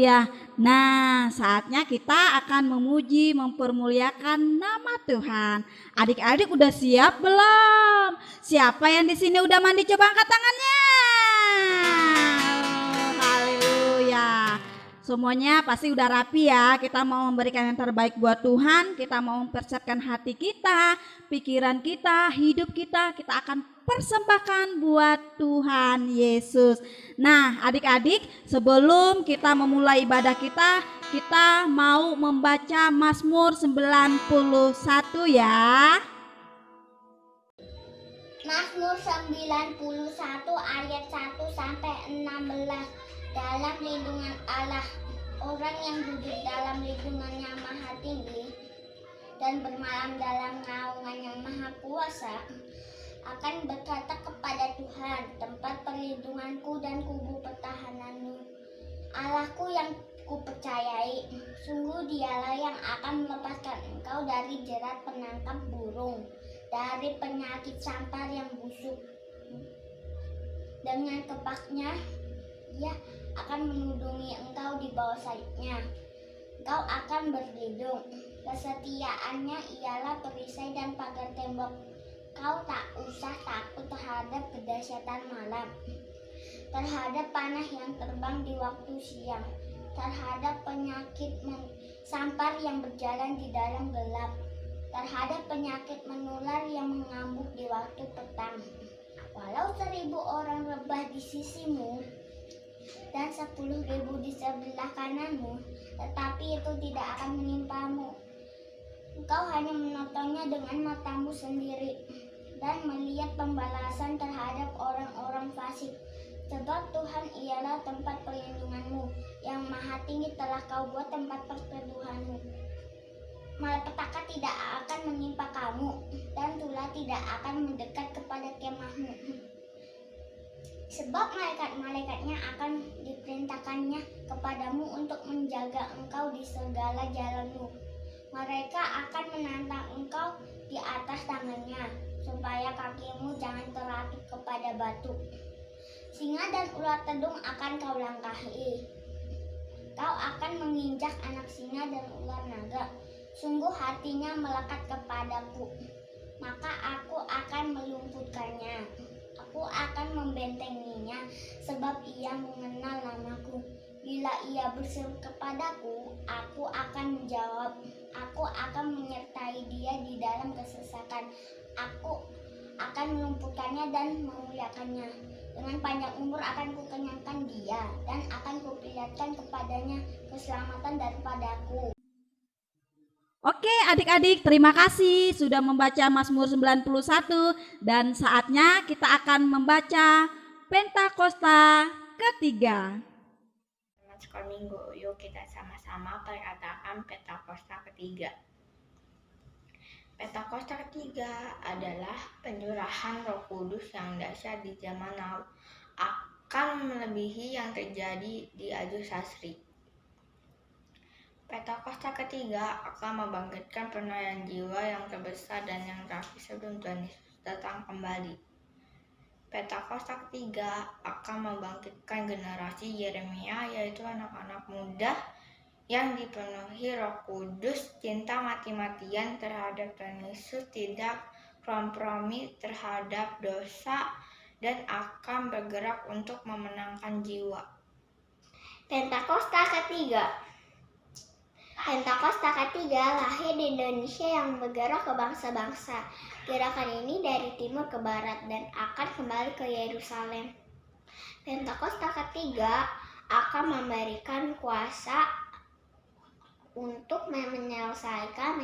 Haleluya. Nah, saatnya kita akan memuji, mempermuliakan nama Tuhan. Adik-adik udah siap belum? Siapa yang di sini udah mandi? Coba angkat tangannya. Haleluya. Semuanya pasti udah rapi ya. Kita mau memberikan yang terbaik buat Tuhan. Kita mau mempersiapkan hati kita, pikiran kita, hidup kita. Kita akan persembahkan buat Tuhan Yesus. Nah, adik-adik, sebelum kita memulai ibadah kita mau membaca Mazmur 91 ya. Mazmur 91 ayat 1 sampai 16. Dalam lindungan Allah, orang yang duduk dalam lindungannya Maha Tinggi dan bermalam dalam naungan yang Maha Kuasa akan berkata kepada Tuhan, tempat perlindunganku dan kubu pertahananmu, Allahku yang kupercayai. Sungguh Dialah yang akan melepaskan engkau dari jerat penangkap burung, dari penyakit sampar yang busuk. Dengan kepaknya Ia akan menudungi engkau di bawah sayapnya. Engkau akan berlindung. Kesetiaannya ialah perisai dan pagar tembok. Kau tak usah takut terhadap kedahsyatan malam, terhadap panah yang terbang di waktu siang, terhadap penyakit sampar yang berjalan di dalam gelap, terhadap penyakit menular yang mengamuk di waktu petang. Walau 1.000 orang rebah di sisimu dan 10.000 di sebelah kananmu, tetapi itu tidak akan menimpamu. Engkau hanya menontonnya dengan matamu sendiri dan melihat pembalasan terhadap orang-orang fasik. Sebab Tuhan ialah tempat perlindunganmu, yang Maha Tinggi telah kau buat tempat perteduhanmu. Malapetaka tidak akan menimpa kamu, dan tulah tidak akan mendekat kepada kemahmu. Sebab malaikat-malaikatnya akan diperintahkannya kepadamu untuk menjaga engkau di segala jalanmu. Mereka akan menantang engkau di atas tangannya, supaya kakimu jangan terlatih kepada batu. Singa dan ular tedung akan kau langkahi. Kau akan menginjak anak singa dan ular naga. Sungguh hatinya melekat kepadaku, maka aku akan melumpuhkannya. Aku akan membentenginya, sebab ia mengenal namaku. Bila ia berseru kepadaku, aku akan menjawab. Aku akan menyertai dia di dalam kesesakan. Aku akan melumpuhkannya dan memuliakannya. Dengan panjang umur akan kukenyangkan dia, dan akan kuperlihatkan kepadanya keselamatan daripadaku. Oke adik-adik, terima kasih sudah membaca Mazmur 91 dan saatnya kita akan membaca Pentakosta ketiga. Teman sekolah minggu, yuk kita sama-sama perkatakan Pentakosta ketiga. Pentakosta ketiga adalah penyurahan Roh Kudus yang dahsyat di zaman now, akan melebihi yang terjadi di Aju Sasri. Pentakosta ketiga akan membangkitkan penuaian jiwa yang terbesar dan yang terakhir sebelum Tuhan Yesus datang kembali. Pentakosta ketiga akan membangkitkan generasi Yeremia, yaitu anak-anak muda yang dipenuhi Roh Kudus, cinta mati-matian terhadap Tuhan Yesus, tidak kompromi terhadap dosa, dan akan bergerak untuk memenangkan jiwa. Pentakosta ketiga lahir di Indonesia yang bergerak ke bangsa-bangsa. Gerakan ini dari timur ke barat dan akan kembali ke Yerusalem. Pentakosta ketiga akan memberikan kuasa untuk menyelesaikan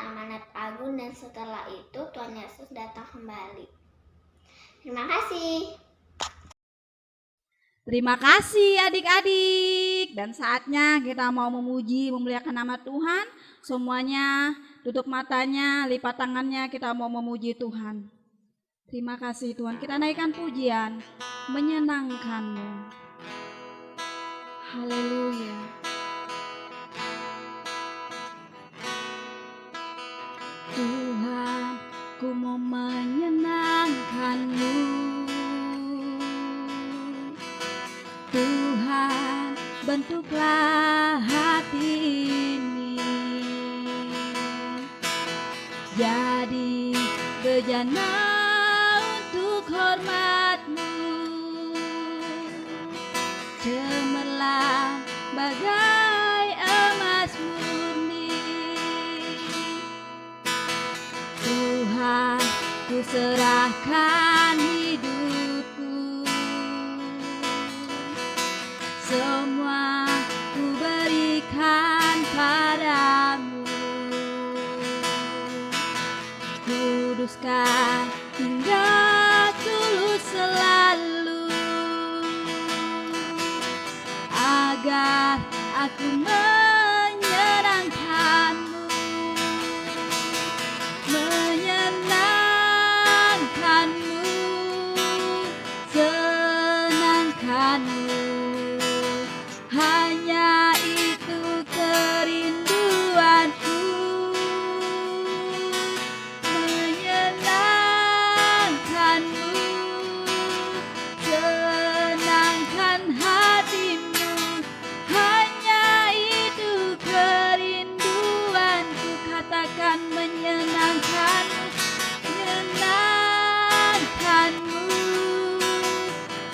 amanat agung, dan setelah itu Tuhan Yesus datang kembali. Terima kasih. Terima kasih adik-adik. Dan saatnya kita mau memuji, memuliakan nama Tuhan. Semuanya tutup matanya, lipat tangannya, kita mau memuji Tuhan. Terima kasih Tuhan, kita naikkan pujian, menyenangkan-Mu. Haleluya. Tuhan, ku mau menyenangkan-Mu. Tuhan, bentuklah hati ini jadi bejana untuk hormat-Mu, cemerlang bagai emas murni. Tuhan, ku serahkan hidupku, semua ku berikan padamu. Kuduskan hingga tulus selalu, agar aku menyenangkan-Mu, menyenangkan-Mu, senangkan-Mu. Hanya itu kerinduanku, menyenangkan-Mu, senangkan hati-Mu. Hanya itu kerinduanku, katakan menyenangkan-Mu, menyenangkan-Mu,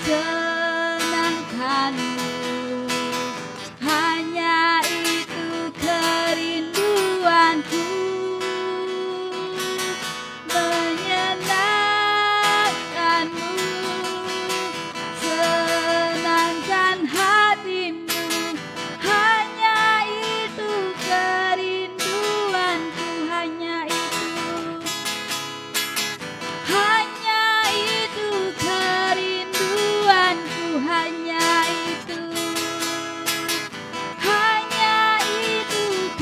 senangkan-Mu. Hanya itu kerinduanku, menyenangkan-Mu, senangkan hati-Mu. Hanya itu kerinduanku, hanya itu kerinduanku, hanya itu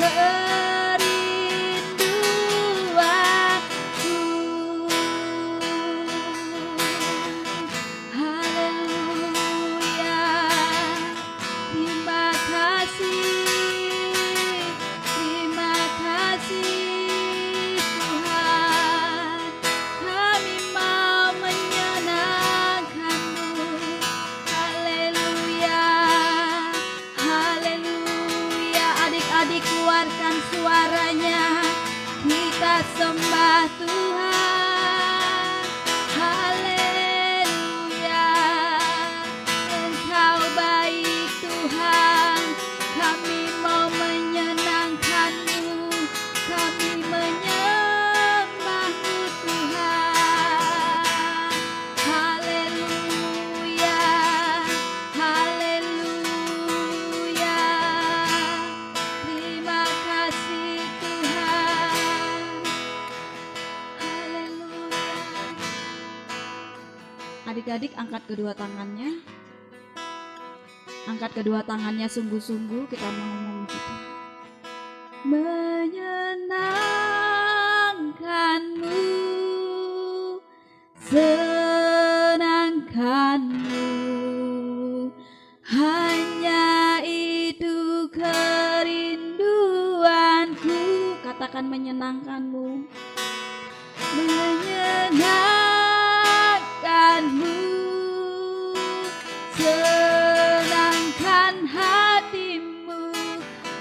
kerinduanku. Haleluya, terima kasih Tuhan, kami mau menyenangkan-Mu. Haleluya, haleluya. Adik-adik keluarkan suaranya, kita sembah Tuhan. Haleluya, Engkau baik Tuhan, kami mau menyenangkan-Mu, kami menyembah-Mu Tuhan. Haleluya, haleluya, terima kasih Tuhan. Haleluya. Adik-adik angkat kedua tangannya, angkat kedua tangannya sungguh-sungguh, kita mau memuji Tuhan. Menyenangkan-Mu, senangkan-Mu. Hanya itu kerinduanku, katakan menyenangkan-Mu, menyenangkan-Mu, senangkan hati-Mu.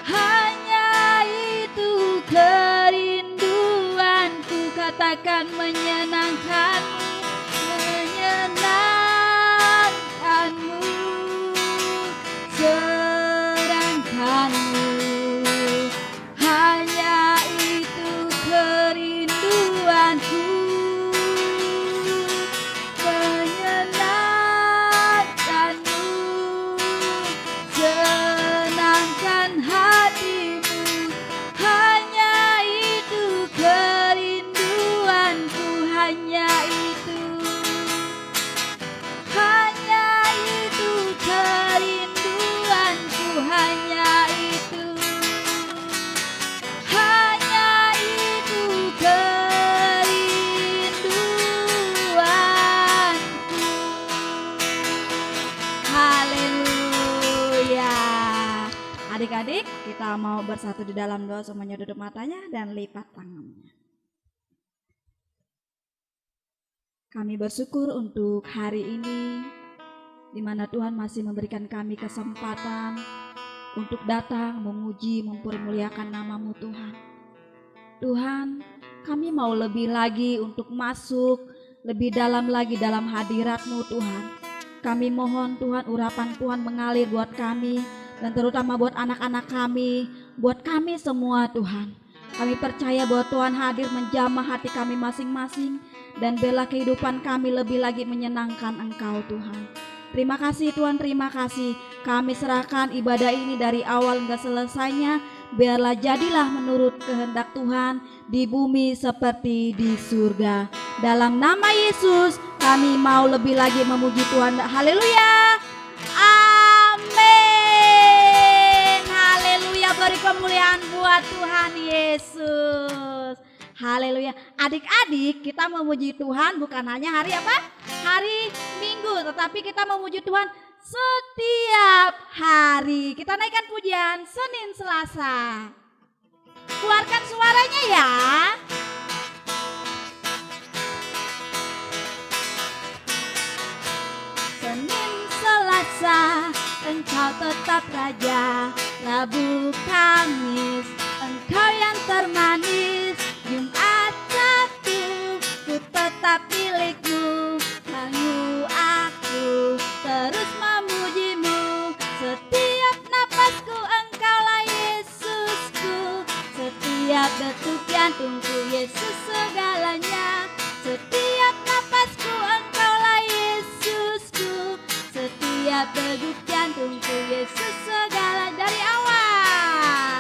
Hanya itu kerinduanku, katakan menyenangkan-Mu, menyenangkan-Mu, senangkan-Mu. Hanya itu kerinduanku, menyenangkan-Mu, senangkan hati-Mu. Hanya itu kerinduanku, hanya itu kerinduanku, hanya itu kerinduanku. Haleluya. Adik-adik, kita mau bersatu di dalam doa, semuanya tutup matanya dan lipat tangannya. Kami bersyukur untuk hari ini. di mana Tuhan masih memberikan kami kesempatan untuk datang memuji, mempermuliakan nama-Mu Tuhan. Tuhan, kami mau lebih lagi untuk masuk lebih dalam lagi dalam hadirat-Mu Tuhan. Kami mohon Tuhan, urapan Tuhan mengalir buat kami, dan terutama buat anak-anak kami, buat kami semua Tuhan. Kami percaya bahwa Tuhan hadir menjamah hati kami masing-masing, dan bela kehidupan kami lebih lagi menyenangkan Engkau Tuhan. Terima kasih Tuhan, terima kasih. Kami serahkan ibadah ini dari awal hingga selesainya. Biarlah jadilah menurut kehendak Tuhan di bumi seperti di surga. Dalam nama Yesus kami mau lebih lagi memuji Tuhan. Haleluya. Amin. Haleluya, beri kemuliaan buat Tuhan Yesus. Haleluya. Adik-adik, kita memuji Tuhan bukan hanya hari apa? Hari Minggu, tetapi kita memuji Tuhan setiap hari. Kita naikkan pujian Senin Selasa. Keluarkan suaranya ya. Senin Selasa Engkau tetap Raja, Rabu Kamis Engkau yang termanis, Jumat Sabtu ku tetap milikmu. Lalu aku terus memujimu, setiap napasku Engkaulah Yesusku, setiap detik jantungku Yesus segalanya, setiap napasku Engkaulah Yesusku, setiap detik jantungku Yesus segala. Dari awal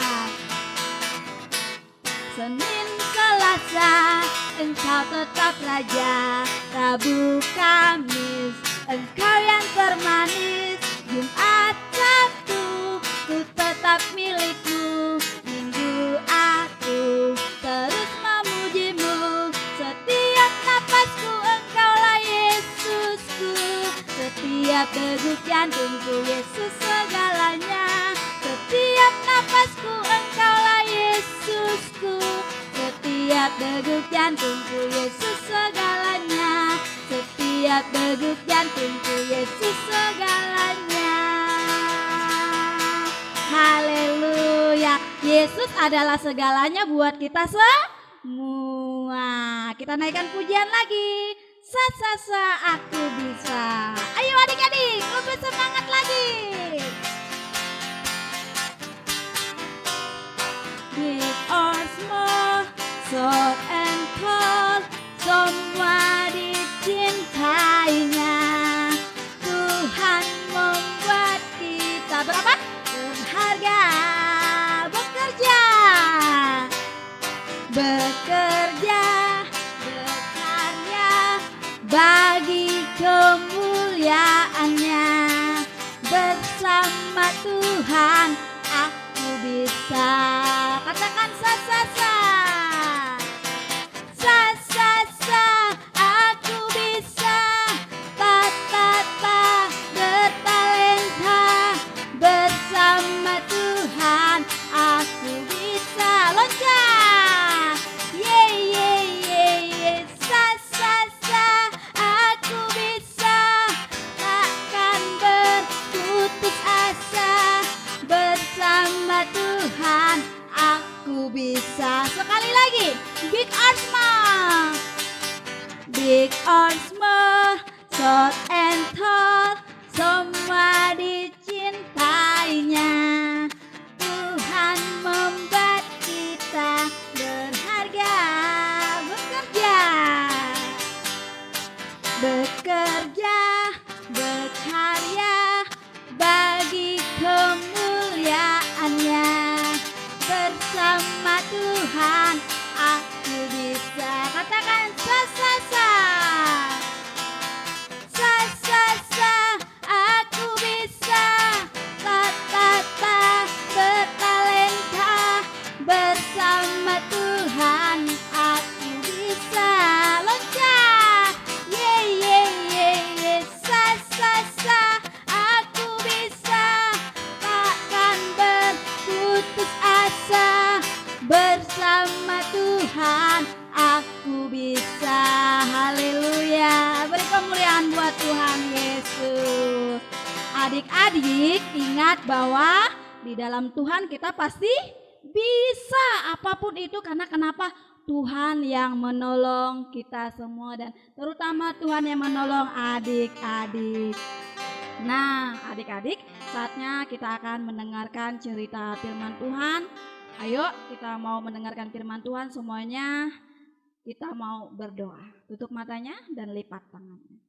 Senin Selasa Engkau tetap Raja, Rabu Kamis Engkau yang termanis, Jumat Sabtu ku tetap milikmu. Minggu aku terus memujimu, setiap napasku Engkaulah Yesusku, setiap degup jantungku Yesus segalanya, setiap napasku Engkaulah Yesusku, setiap degup jantungku Yesus segalanya, setiap degup jantungku Yesus segalanya. Haleluya. Yesus adalah segalanya buat kita semua. Kita naikkan pujian lagi. Sa aku bisa. Ayo adik-adik, lebih semangat lagi. Big or small, short and tall, semua dicintainya. Tuhan membuat kita berapa? Berharga. Bekerja, berkarya bagi kemuliaannya. Bersama Tuhan aku bisa. Katakan sa aku bisa. Bertalenta, bersama Tuhan aku bisa. Loncat, sa aku bisa. Takkan berputus asa, bersama Tuhan aku bisa. Sekali lagi, big or small, big or small, short and tall, semua dicintainya. Tuhan membuat kita berharga. Bekerja, berkarya bagi kemuliaannya. Bersama Tuhan aku bisa. Katakan sa aku Adik-adik ingat bahwa di dalam Tuhan kita pasti bisa apapun itu, karena kenapa? Tuhan yang menolong kita semua, dan terutama Tuhan yang menolong adik-adik. Nah, adik-adik, saatnya kita akan mendengarkan cerita firman Tuhan. Ayo, kita mau mendengarkan firman Tuhan semuanya. Kita mau berdoa. Tutup matanya dan lipat tangannya.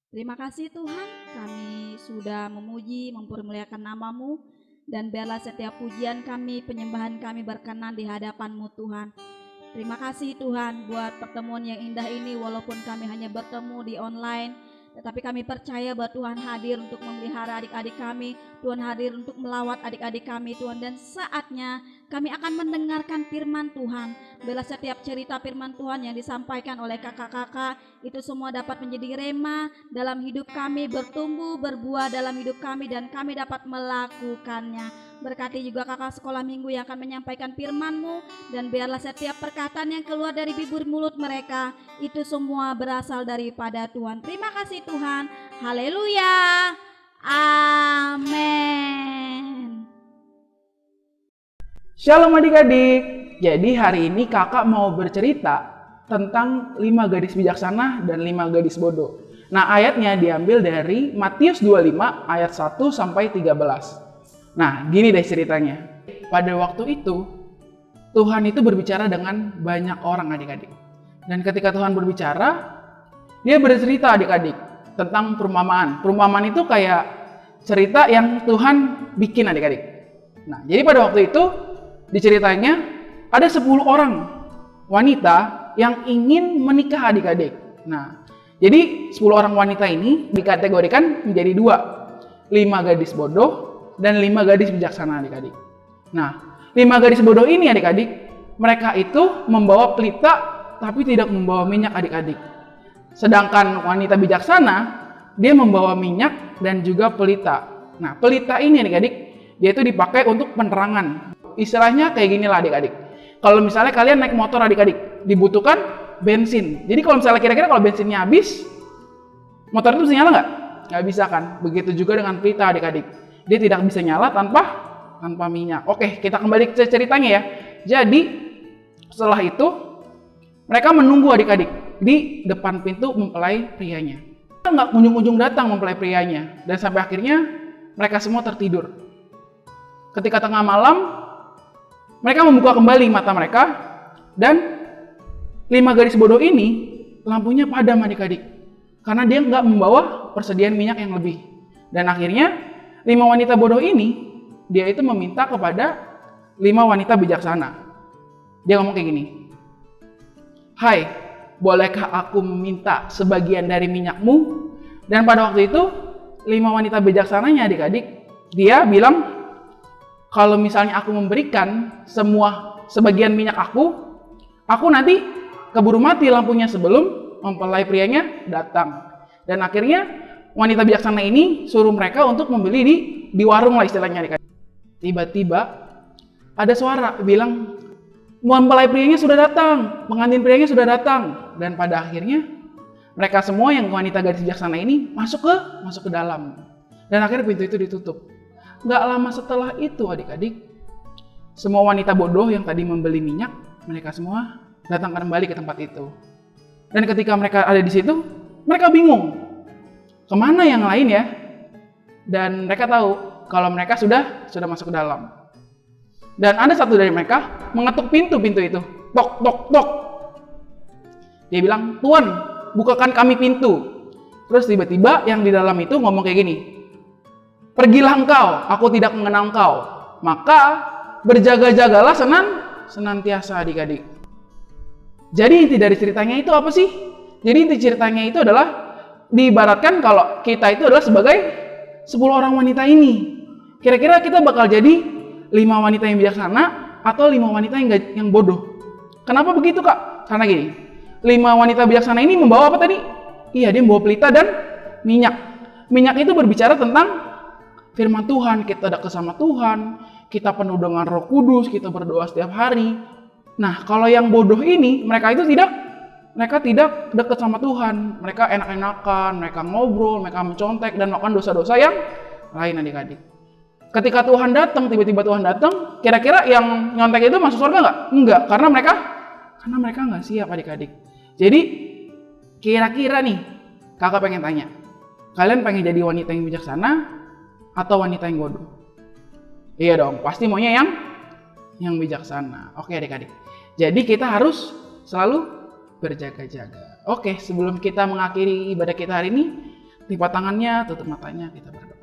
Terima kasih Tuhan, kami sudah memuji, mempermuliakan nama-Mu, dan biarlah setiap pujian kami, penyembahan kami berkenan di hadapan-Mu Tuhan. Terima kasih Tuhan buat pertemuan yang indah ini, walaupun kami hanya bertemu di online, tetapi kami percaya bahwa Tuhan hadir untuk memelihara adik-adik kami, Tuhan hadir untuk melawat adik-adik kami Tuhan, dan saatnya kami akan mendengarkan firman Tuhan. Bila setiap cerita firman Tuhan yang disampaikan oleh kakak-kakak itu semua dapat menjadi rema dalam hidup kami, bertumbuh, berbuah dalam hidup kami, dan kami dapat melakukannya. Berkati juga kakak sekolah minggu yang akan menyampaikan firman-Mu, dan biarlah setiap perkataan yang keluar dari bibir mulut mereka itu semua berasal daripada Tuhan. Terima kasih Tuhan. Haleluya. Amin. Shalom adik-adik. Jadi hari ini kakak mau bercerita tentang 5 gadis bijaksana dan 5 gadis bodoh. Nah, ayatnya diambil dari Matius 25 ayat 1 sampai 13. Nah, gini deh ceritanya. Pada waktu itu, Tuhan itu berbicara dengan banyak orang adik-adik. Dan ketika Tuhan berbicara, dia bercerita adik-adik tentang perumpamaan. Perumpamaan itu kayak cerita yang Tuhan bikin adik-adik. Nah, jadi pada waktu itu diceritanya ada 10 orang wanita yang ingin menikah adik-adik. Nah, jadi 10 orang wanita ini dikategorikan menjadi 2. 5 gadis bodoh dan 5 gadis bijaksana adik-adik. Nah, 5 gadis bodoh ini adik-adik, mereka itu membawa pelita tapi tidak membawa minyak adik-adik. Sedangkan wanita bijaksana, dia membawa minyak dan juga pelita. Nah, pelita ini adik-adik, dia itu dipakai untuk penerangan. Istilahnya kayak gini lah adik-adik. Kalau misalnya kalian naik motor adik-adik, dibutuhkan bensin. Jadi kalau misalnya kira-kira kalau bensinnya habis, motor itu bisa nyala nggak? Nggak bisa kan? Begitu juga dengan pelita adik-adik. Dia tidak bisa nyala tanpa minyak. Oke, kita kembali ke ceritanya ya. Jadi setelah itu mereka menunggu adik-adik di depan pintu mempelai prianya. Mereka nggak kunjung-kunjung datang mempelai prianya, dan sampai akhirnya mereka semua tertidur. Ketika tengah malam, mereka membuka kembali mata mereka, dan 5 gadis bodoh ini lampunya padam adik-adik, karena dia nggak membawa persediaan minyak yang lebih. Dan akhirnya 5 wanita bodoh ini, dia itu meminta kepada 5 wanita bijaksana. Dia ngomong kayak gini, "Hai, bolehkah aku meminta sebagian dari minyakmu?" Dan pada waktu itu 5 wanita bijaksananya adik-adik, dia bilang, "Kalau misalnya aku memberikan sebagian minyak aku nanti keburu mati lampunya sebelum mempelai prianya datang." Dan akhirnya wanita bijaksana ini suruh mereka untuk membeli di warung lah istilahnya adik-adik. Tiba-tiba ada suara bilang, mempelai prianya sudah datang, pengantin prianya sudah datang. Dan pada akhirnya mereka semua yang wanita gadis bijaksana ini masuk ke dalam. Dan akhirnya pintu itu ditutup. Nggak lama setelah itu adik-adik, semua wanita bodoh yang tadi membeli minyak, mereka semua datang kembali ke tempat itu. Dan ketika mereka ada di situ, mereka bingung. Kemana yang lain ya? Dan mereka tahu kalau mereka sudah masuk ke dalam. Dan ada satu dari mereka mengetuk pintu itu. Tok, tok, tok. Dia bilang, "Tuan, bukakan kami pintu." Terus tiba-tiba yang di dalam itu ngomong kayak gini, "Pergilah engkau, aku tidak mengenal engkau. Maka berjaga-jagalah senantiasa adik-adik." Jadi inti dari ceritanya itu apa sih? Jadi inti ceritanya itu adalah diibaratkan kalau kita itu adalah sebagai 10 orang wanita ini. Kira-kira kita bakal jadi 5 wanita yang bijaksana atau 5 wanita yang bodoh. Kenapa begitu Kak? Karena gini, 5 wanita bijaksana ini membawa apa tadi? Iya, dia membawa pelita dan minyak. Minyak itu berbicara tentang firman Tuhan, kita dekat sama Tuhan, kita penuh dengan Roh Kudus, kita berdoa setiap hari. Nah, kalau yang bodoh ini, mereka itu tidak mereka tidak dekat sama Tuhan. Mereka enak-enakan, mereka ngobrol, mereka mencontek dan melakukan dosa-dosa yang lain adik-adik. Ketika Tuhan datang, tiba-tiba Tuhan datang, kira-kira yang nyontek itu masuk surga nggak? Enggak, karena mereka nggak siap adik-adik. Jadi kira-kira nih, kakak pengen tanya, kalian pengen jadi wanita yang bijaksana atau wanita yang bodoh? Iya dong, pasti maunya yang bijaksana. Oke adik-adik. Jadi kita harus selalu berjaga-jaga. Oke, sebelum kita mengakhiri ibadah kita hari ini, lipat tangannya, tutup matanya, kita berdoa.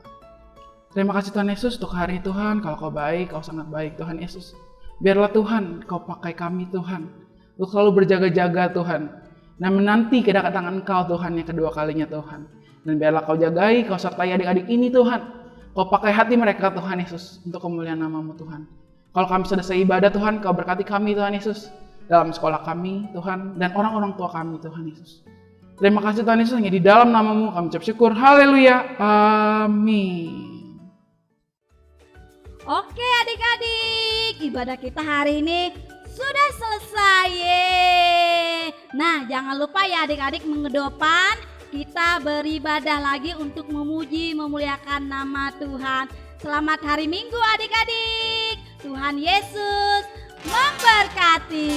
Terima kasih Tuhan Yesus untuk hari ini Tuhan, kalau Kau baik, Kau sangat baik Tuhan Yesus. Biarlah Tuhan, Kau pakai kami Tuhan, untuk selalu berjaga-jaga Tuhan, dan menanti kedatangan Kau Tuhan yang kedua kalinya Tuhan. Dan biarlah Kau jagai, Kau sertai adik-adik ini Tuhan. Kau pakai hati mereka Tuhan Yesus, untuk kemuliaan nama-Mu Tuhan. Kalau kami selesai ibadah Tuhan, Kau berkati kami Tuhan Yesus, dalam sekolah kami Tuhan, dan orang-orang tua kami Tuhan Yesus. Terima kasih Tuhan Yesus, hanya di dalam nama-Mu kami ucap syukur. Haleluya. Amin. Oke adik-adik, ibadah kita hari ini sudah selesai. Yeay. Nah, jangan lupa ya adik-adik mengedepan kita beribadah lagi untuk memuji, memuliakan nama Tuhan. Selamat hari Minggu adik-adik. Tuhan Yesus memberkati.